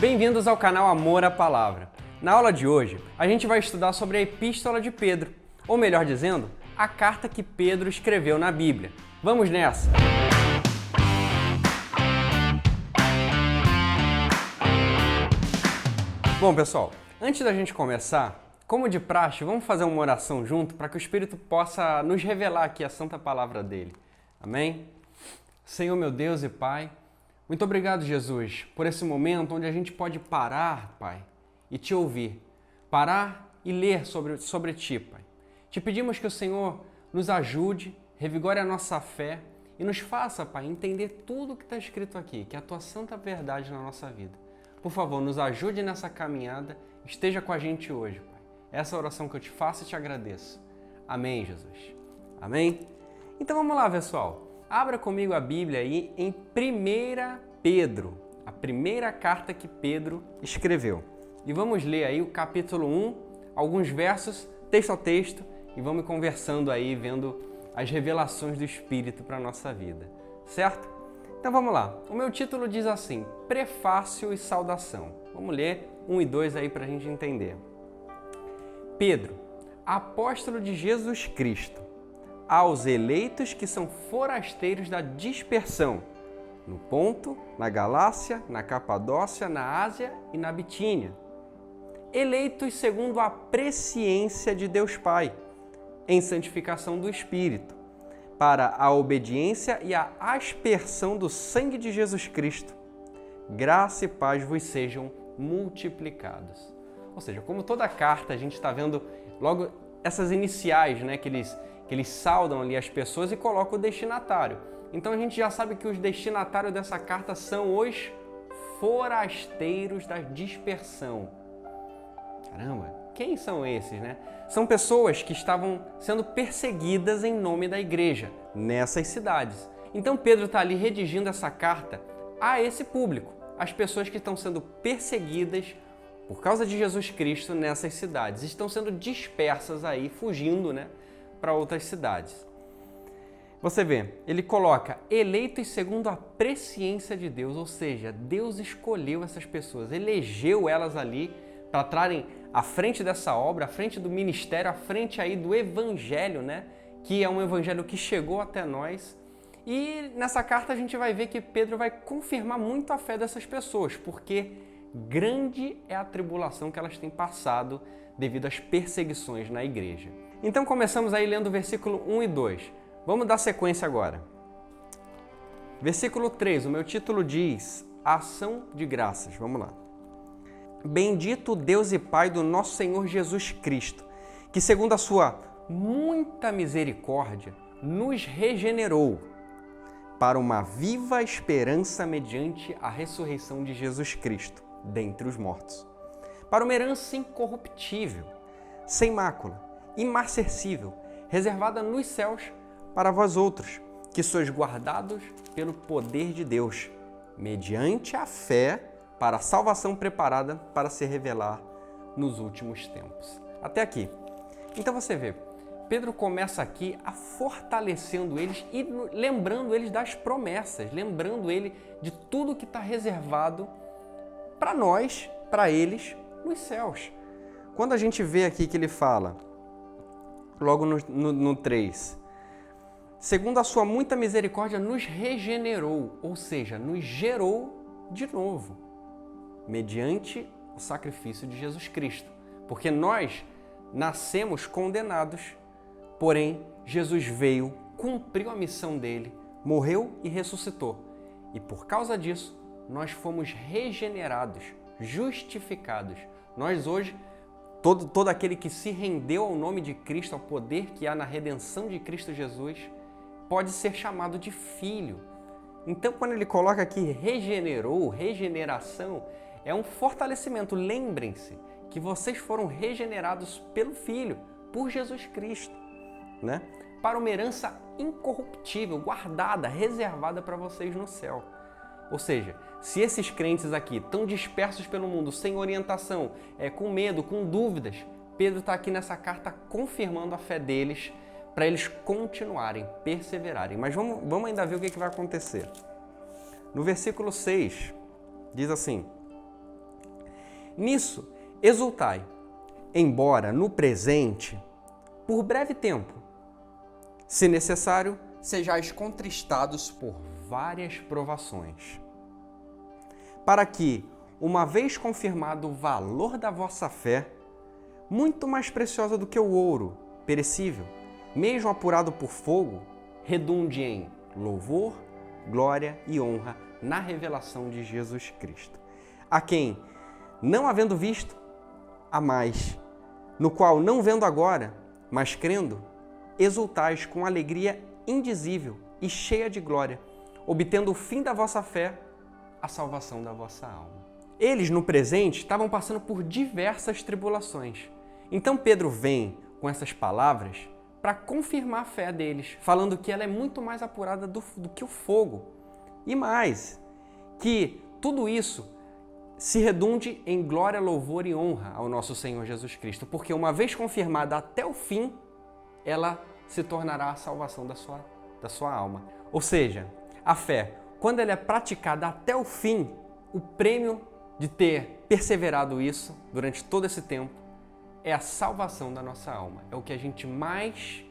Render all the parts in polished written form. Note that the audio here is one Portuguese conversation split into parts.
Bem-vindos ao canal Amor à Palavra. Na aula de hoje, a gente vai estudar sobre a Epístola de Pedro, ou melhor dizendo, a carta que Pedro escreveu na Bíblia. Vamos nessa! Bom, pessoal, antes da gente começar, como de praxe, vamos fazer uma oração junto para que o Espírito possa nos revelar aqui a santa palavra dele. Amém? Senhor, meu Deus e Pai, muito obrigado, Jesus, por esse momento onde a gente pode parar, Pai, e te ouvir. Parar e ler sobre ti, Pai. Te pedimos que o Senhor nos ajude, revigore a nossa fé e nos faça, Pai, entender tudo o que está escrito aqui, que é a tua santa verdade na nossa vida. Por favor, nos ajude nessa caminhada, esteja com a gente hoje, Pai. Essa é a oração que eu te faço e te agradeço. Amém, Jesus. Amém? Então vamos lá, pessoal. Abra comigo a Bíblia aí em 1 Pedro, a primeira carta que Pedro escreveu. E vamos ler aí o capítulo 1, alguns versos, texto a texto, e vamos conversando aí, vendo as revelações do Espírito para a nossa vida. Certo? Então vamos lá. O meu título diz assim, Prefácio e Saudação. Vamos ler 1 e 2 aí para a gente entender. Pedro, apóstolo de Jesus Cristo, aos eleitos que são forasteiros da dispersão, no Ponto, na Galácia, na Capadócia, na Ásia e na Bitínia. Eleitos segundo a presciência de Deus Pai, em santificação do Espírito, para a obediência e a aspersão do sangue de Jesus Cristo. Graça e paz vos sejam multiplicados. Ou seja, como toda carta, a gente está vendo logo essas iniciais, né, que eles saudam ali as pessoas e colocam o destinatário. Então a gente já sabe que os destinatários dessa carta são os forasteiros da dispersão. Caramba, quem são esses, né? São pessoas que estavam sendo perseguidas em nome da igreja, nessas cidades. Então Pedro está ali redigindo essa carta a esse público, as pessoas que estão sendo perseguidas por causa de Jesus Cristo nessas cidades. Estão sendo dispersas aí, fugindo, né, para outras cidades. Você vê, ele coloca eleitos segundo a presciência de Deus, ou seja, Deus escolheu essas pessoas, elegeu elas ali para estarem à frente dessa obra, à frente do ministério, à frente aí do evangelho, né, que é um evangelho que chegou até nós. E nessa carta a gente vai ver que Pedro vai confirmar muito a fé dessas pessoas, porque grande é a tribulação que elas têm passado devido às perseguições na igreja. Então começamos aí lendo o versículo 1 e 2. Vamos dar sequência agora. Versículo 3, o meu título diz Ação de Graças. Vamos lá. Bendito Deus e Pai do nosso Senhor Jesus Cristo, que segundo a sua muita misericórdia nos regenerou para uma viva esperança mediante a ressurreição de Jesus Cristo dentre os mortos, para uma herança incorruptível, sem mácula, imarcessível, reservada nos céus para vós outros, que sois guardados pelo poder de Deus, mediante a fé para a salvação preparada para se revelar nos últimos tempos. Até aqui. Então você vê, Pedro começa aqui a fortalecendo eles e lembrando eles das promessas, lembrando ele de tudo que está reservado para nós, para eles, nos céus. Quando a gente vê aqui que ele fala, logo no 3, segundo a sua muita misericórdia nos regenerou, ou seja, nos gerou de novo, mediante o sacrifício de Jesus Cristo. Porque nós nascemos condenados, porém Jesus veio, cumpriu a missão dele, morreu e ressuscitou. E por causa disso, nós fomos regenerados, justificados. Nós hoje, todo aquele que se rendeu ao nome de Cristo, ao poder que há na redenção de Cristo Jesus, pode ser chamado de filho. Então, quando ele coloca aqui regenerou, regeneração, é um fortalecimento. Lembrem-se que vocês foram regenerados pelo Filho, por Jesus Cristo, né? Para uma herança incorruptível, guardada, reservada para vocês no céu. Ou seja, se esses crentes aqui estão dispersos pelo mundo, sem orientação, com medo, com dúvidas, Pedro está aqui nessa carta confirmando a fé deles para eles continuarem, perseverarem. Mas vamos ainda ver o que vai acontecer. No versículo 6, diz assim, Nisso, exultai, embora no presente, por breve tempo, se necessário, sejais contristados por várias provações, para que, uma vez confirmado o valor da vossa fé, muito mais preciosa do que o ouro, perecível, mesmo apurado por fogo, redunde em louvor, glória e honra na revelação de Jesus Cristo, a quem, não havendo visto, amais, no qual, não vendo agora, mas crendo, exultais com alegria indizível e cheia de glória, obtendo o fim da vossa fé, a salvação da vossa alma. Eles, no presente, estavam passando por diversas tribulações. Então Pedro vem com essas palavras para confirmar a fé deles, falando que ela é muito mais apurada do que o fogo. E mais, que tudo isso se redunde em glória, louvor e honra ao nosso Senhor Jesus Cristo, porque uma vez confirmada até o fim, ela se tornará a salvação da sua alma. Ou seja, a fé, quando ela é praticada até o fim, o prêmio de ter perseverado isso durante todo esse tempo é a salvação da nossa alma. É o que a gente mais,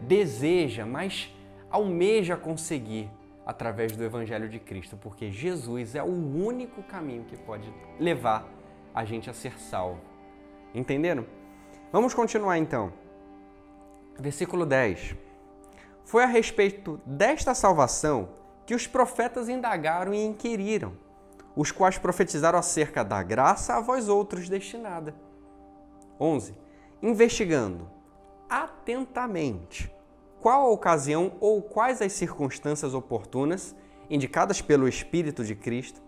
deseja, mais almeja conseguir através do Evangelho de Cristo, porque Jesus é o único caminho que pode levar a gente a ser salvo. Entenderam? Vamos continuar então. Versículo 10. Foi a respeito desta salvação que os profetas indagaram e inquiriram, os quais profetizaram acerca da graça a vós outros destinada. 11. Investigando atentamente qual a ocasião ou quais as circunstâncias oportunas, indicadas pelo Espírito de Cristo,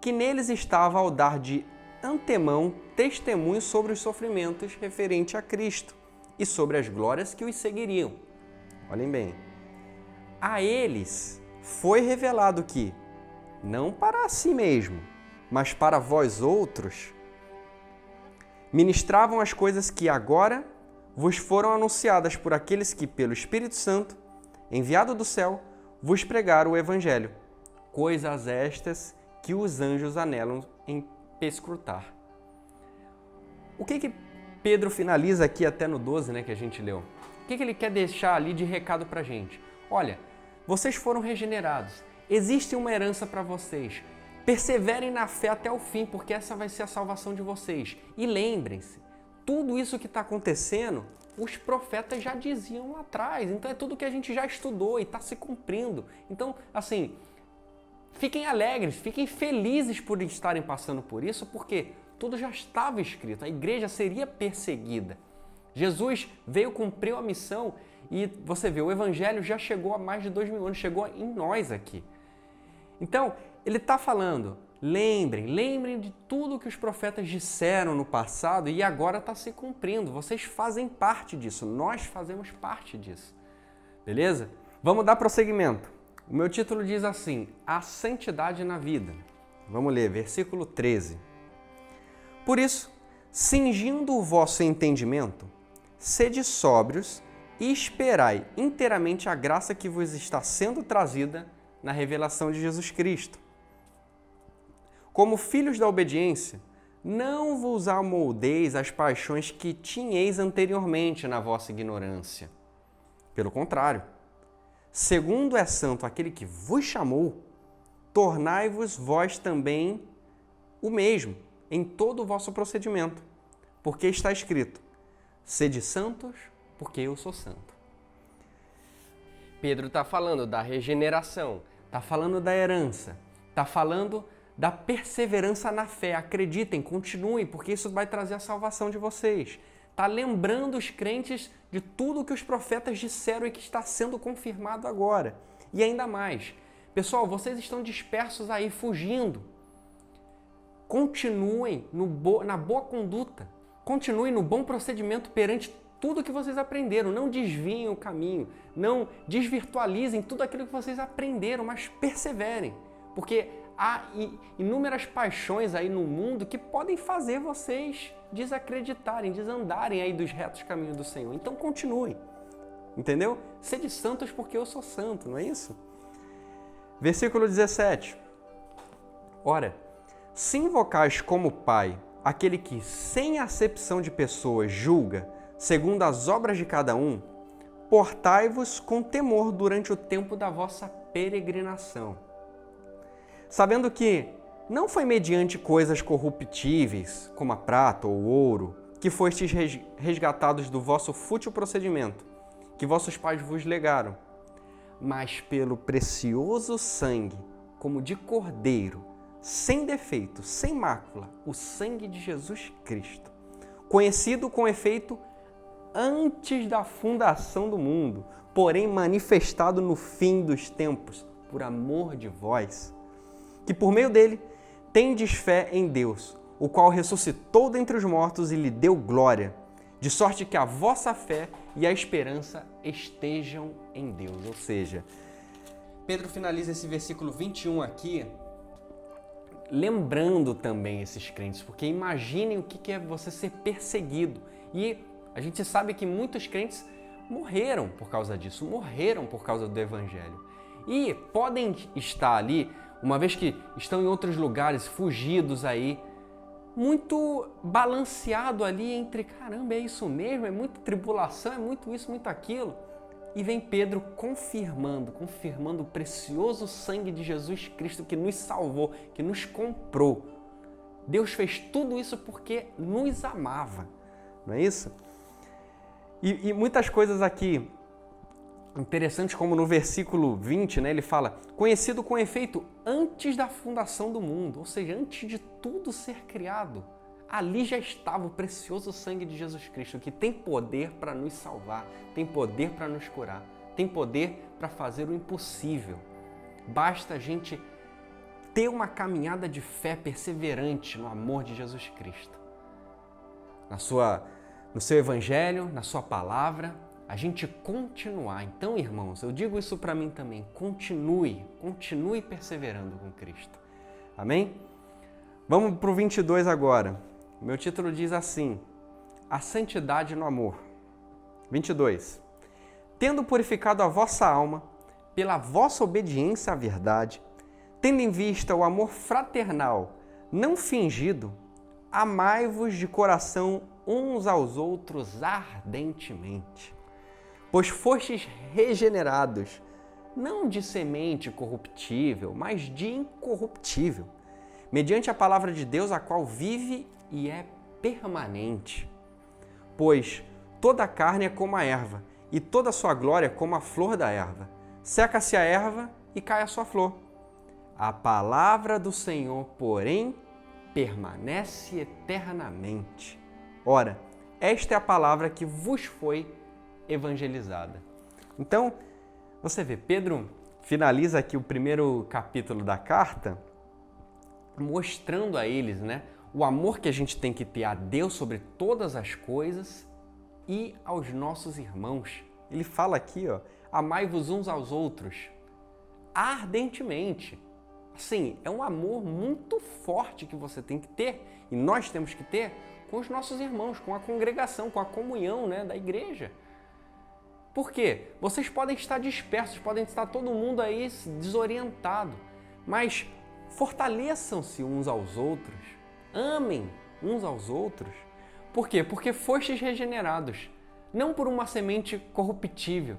que neles estava ao dar de antemão testemunho sobre os sofrimentos referente a Cristo e sobre as glórias que os seguiriam. Olhem bem. A eles foi revelado que, não para si mesmo, mas para vós outros, ministravam as coisas que agora vos foram anunciadas por aqueles que, pelo Espírito Santo, enviado do céu, vos pregaram o Evangelho, coisas estas que os anjos anelam em perscrutar. O que Pedro finaliza aqui até no 12, que a gente leu? O que ele quer deixar ali de recado para a gente? Olha, vocês foram regenerados, existe uma herança para vocês. Perseverem na fé até o fim, porque essa vai ser a salvação de vocês. E lembrem-se, tudo isso que está acontecendo, os profetas já diziam lá atrás. Então é tudo que a gente já estudou e está se cumprindo. Então, fiquem alegres, fiquem felizes por estarem passando por isso, porque tudo já estava escrito. A igreja seria perseguida. Jesus veio, cumpriu a missão e você vê, o evangelho já chegou há mais de 2000 anos, chegou em nós aqui. Então, ele está falando, lembrem de tudo que os profetas disseram no passado e agora está se cumprindo. Vocês fazem parte disso, nós fazemos parte disso. Beleza? Vamos dar prosseguimento. O meu título diz assim, a santidade na vida. Vamos ler, versículo 13. Por isso, cingindo o vosso entendimento, sede sóbrios e esperai inteiramente a graça que vos está sendo trazida na revelação de Jesus Cristo. Como filhos da obediência, não vos amoldeis às paixões que tinhais anteriormente na vossa ignorância. Pelo contrário, segundo é santo aquele que vos chamou, tornai-vos vós também o mesmo em todo o vosso procedimento, porque está escrito, sede santos, porque eu sou santo. Pedro está falando da regeneração, está falando da herança, está falando da perseverança na fé. Acreditem, continuem, porque isso vai trazer a salvação de vocês. Está lembrando os crentes de tudo que os profetas disseram e que está sendo confirmado agora. E ainda mais. Pessoal, vocês estão dispersos aí, fugindo. Continuem na boa conduta. Continuem no bom procedimento perante tudo que vocês aprenderam. Não desviem o caminho. Não desvirtualizem tudo aquilo que vocês aprenderam, mas perseverem. Porque há inúmeras paixões aí no mundo que podem fazer vocês desacreditarem, desandarem aí dos retos caminhos do Senhor. Então continuem, entendeu? Sede santos porque eu sou santo, não é isso? Versículo 17. Ora, Se invocais como Pai aquele que, sem acepção de pessoas, julga, segundo as obras de cada um, portai-vos com temor durante o tempo da vossa peregrinação, sabendo que não foi mediante coisas corruptíveis, como a prata ou o ouro, que fostes resgatados do vosso fútil procedimento, que vossos pais vos legaram, mas pelo precioso sangue, como de cordeiro, sem defeito, sem mácula, o sangue de Jesus Cristo, conhecido com efeito antes da fundação do mundo, porém manifestado no fim dos tempos, por amor de vós, que por meio dele tendes fé em Deus, o qual ressuscitou dentre os mortos e lhe deu glória, de sorte que a vossa fé e a esperança estejam em Deus. Ou seja, Pedro finaliza esse versículo 21 aqui, lembrando também esses crentes, porque imaginem o que é você ser perseguido. E a gente sabe que muitos crentes morreram por causa disso, morreram por causa do Evangelho. E podem estar ali, uma vez que estão em outros lugares, fugidos aí, muito balanceado ali entre, caramba, é isso mesmo, é muita tribulação, é muito isso, muito aquilo. E vem Pedro confirmando o precioso sangue de Jesus Cristo que nos salvou, que nos comprou. Deus fez tudo isso porque nos amava, não é isso? E muitas coisas aqui interessantes, como no versículo 20, né, ele fala, conhecido com efeito antes da fundação do mundo, ou seja, antes de tudo ser criado, ali já estava o precioso sangue de Jesus Cristo, que tem poder para nos salvar, tem poder para nos curar, tem poder para fazer o impossível. Basta a gente ter uma caminhada de fé perseverante no amor de Jesus Cristo. No seu evangelho, na sua palavra, a gente continuar. Então, irmãos, eu digo isso para mim também, continue perseverando com Cristo. Amém? Vamos para o 22 agora. Meu título diz assim, a santidade no amor. 22. Tendo purificado a vossa alma pela vossa obediência à verdade, tendo em vista o amor fraternal, não fingido, amai-vos de coração uns aos outros ardentemente, pois fostes regenerados, não de semente corruptível, mas de incorruptível, mediante a palavra de Deus, a qual vive e é permanente. Pois toda a carne é como a erva, e toda a sua glória como a flor da erva. Seca-se a erva e cai a sua flor. A palavra do Senhor, porém, permanece eternamente. Ora, esta é a palavra que vos foi evangelizada. Então, você vê, Pedro finaliza aqui o primeiro capítulo da carta mostrando a eles, né, o amor que a gente tem que ter a Deus sobre todas as coisas e aos nossos irmãos. Ele fala aqui, ó, amai-vos uns aos outros ardentemente. Assim, é um amor muito forte que você tem que ter e nós temos que ter com os nossos irmãos, com a congregação, com a comunhão, né, da igreja. Por quê? Vocês podem estar dispersos, podem estar todo mundo aí desorientado, mas fortaleçam-se uns aos outros, amem uns aos outros. Por quê? Porque fostes regenerados, não por uma semente corruptível,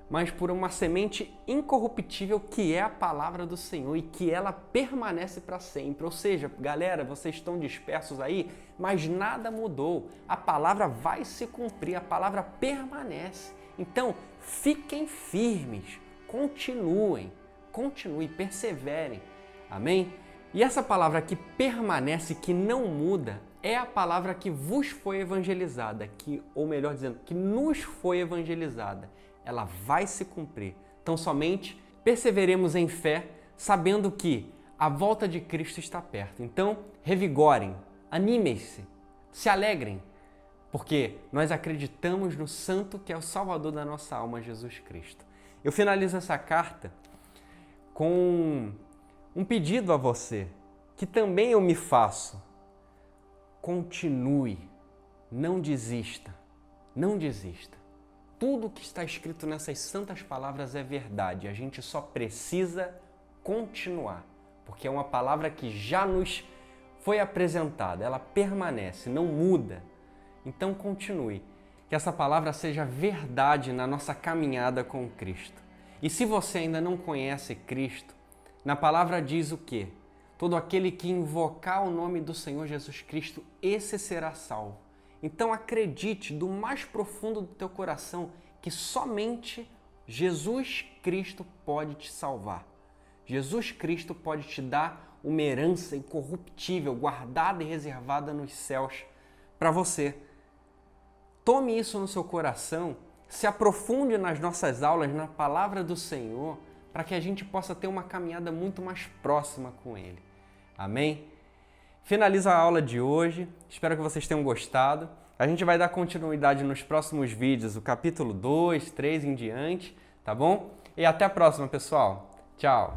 mas por uma semente incorruptível que é a palavra do Senhor e que ela permanece para sempre. Ou seja, galera, vocês estão dispersos aí, mas nada mudou. A palavra vai se cumprir, a palavra permanece. Então, fiquem firmes, continuem, perseverem. Amém? E essa palavra que permanece, que não muda, é a palavra que vos foi evangelizada, ou melhor dizendo, que nos foi evangelizada. Ela vai se cumprir. Então, somente perseveremos em fé, sabendo que a volta de Cristo está perto. Então, revigorem, animem-se, se alegrem, porque nós acreditamos no Santo que é o Salvador da nossa alma, Jesus Cristo. Eu finalizo essa carta com um pedido a você, que também eu me faço. Continue, não desista, não desista. Tudo que está escrito nessas santas palavras é verdade. A gente só precisa continuar, porque é uma palavra que já nos foi apresentada, ela permanece, não muda. Então continue. Que essa palavra seja verdade na nossa caminhada com Cristo. E se você ainda não conhece Cristo, na palavra diz o quê? Todo aquele que invocar o nome do Senhor Jesus Cristo, esse será salvo. Então acredite do mais profundo do teu coração que somente Jesus Cristo pode te salvar. Jesus Cristo pode te dar uma herança incorruptível, guardada e reservada nos céus para você. Tome isso no seu coração, se aprofunde nas nossas aulas, na palavra do Senhor, para que a gente possa ter uma caminhada muito mais próxima com Ele. Amém? Finaliza a aula de hoje, espero que vocês tenham gostado. A gente vai dar continuidade nos próximos vídeos, o capítulo 2, 3 em diante, tá bom? E até a próxima, pessoal. Tchau!